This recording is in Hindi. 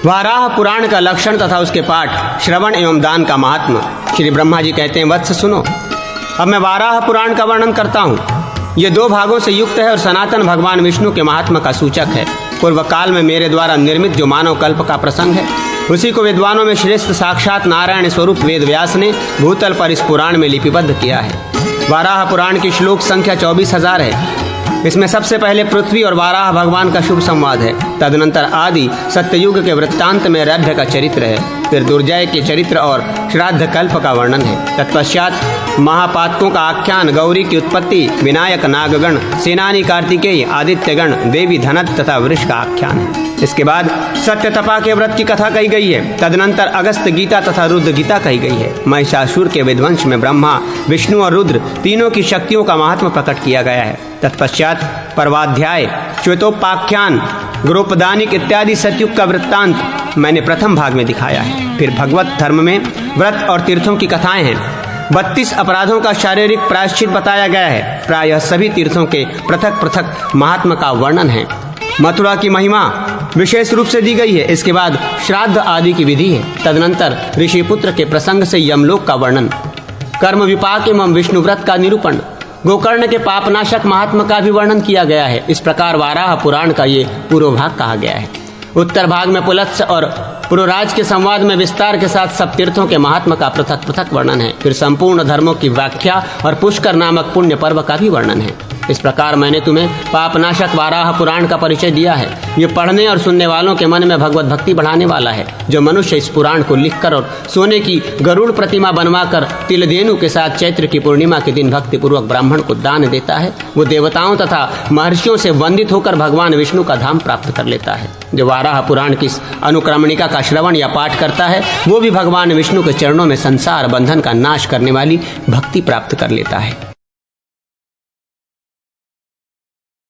वाराह पुराण का लक्षण तथा उसके पाठ, श्रवण एवं दान का महात्मा। श्री ब्रह्मा जी कहते हैं, वत्स सुनो, अब मैं वाराह पुराण का वर्णन करता हूँ। ये 2 भागों से युक्त है और सनातन भगवान विष्णु के महात्मा का सूचक है। पूर्व काल में मेरे द्वारा निर्मित जो मानव कल्प का प्रसंग है, उसी को विद्वानों में श्रेष्ठ साक्षात नारायण स्वरूप वेद व्यास ने भूतल पर इस पुराण में लिपिबद्ध किया है। वाराह पुराण की श्लोक संख्या 24,000 है। इसमें सबसे पहले पृथ्वी और वाराह भगवान का शुभ संवाद है। तदनंतर आदि सत्ययुग के वृत्तांत में रभ्य का चरित्र है। फिर दुर्जय के चरित्र और श्राद्ध कल्प का वर्णन है। तत्पश्चात महापातकों का आख्यान, गौरी की उत्पत्ति, विनायक नागगण, सेनानी कार्तिकेय, आदित्यगण, देवी धनत तथा वृष का आख्यान है। इसके बाद सत्य तपा के व्रत की कथा कही गई है। तदनंतर अगस्त गीता तथा रुद्र गीता कही गई है। महिषासुर के विध्वंस में ब्रह्मा, विष्णु और रुद्र तीनों की शक्तियों का महात्मा प्रकट किया गया है। तत्पश्चात पर्वाध्याय, श्वेतोपाख्यान, ग्रोपदानिक इत्यादि सतयुग का वृत्तांत मैंने प्रथम भाग में दिखाया है। फिर भगवत धर्म में व्रत और तीर्थों की कथाएं हैं। 32 अपराधों का शारीरिक प्रायश्चित बताया गया है। प्रायः सभी तीर्थों के पृथक पृथक महात्मा का वर्णन है। मथुरा की महिमा विशेष रूप से दी गई है। इसके बाद श्राद्ध आदि की विधि है। तदनंतर ऋषिपुत्र के प्रसंग से यमलोक का वर्णन, कर्म विपाक एवं विष्णु व्रत का निरूपण, गोकर्ण के पापनाशक महात्मा का भी वर्णन किया गया है। इस प्रकार वाराह पुराण का ये पूर्व भाग कहा गया है। उत्तर भाग में पुलत्स्य और पुरुराज के संवाद में विस्तार के साथ सब तीर्थों के महात्मा का पृथक पृथक वर्णन है। फिर संपूर्ण धर्मों की व्याख्या और पुष्कर नामक पुण्य पर्व का भी वर्णन है। इस प्रकार मैंने तुम्हें पापनाशक वाराह पुराण का परिचय दिया है। ये पढ़ने और सुनने वालों के मन में भगवत भक्ति बढ़ाने वाला है। जो मनुष्य इस पुराण को लिखकर और सोने की गरुड़ प्रतिमा बनवाकर तिलदेनु के साथ चैत्र की पूर्णिमा के दिन भक्ति पूर्वक ब्राह्मण को दान देता है, वो देवताओं तथा महर्षियों से वंदित होकर भगवान विष्णु का धाम प्राप्त कर लेता है। जो वाराह पुराण की अनुक्रमणिका का श्रवण या पाठ करता है, वो भी भगवान विष्णु के चरणों में संसार बंधन का नाश करने वाली भक्ति प्राप्त कर लेता है।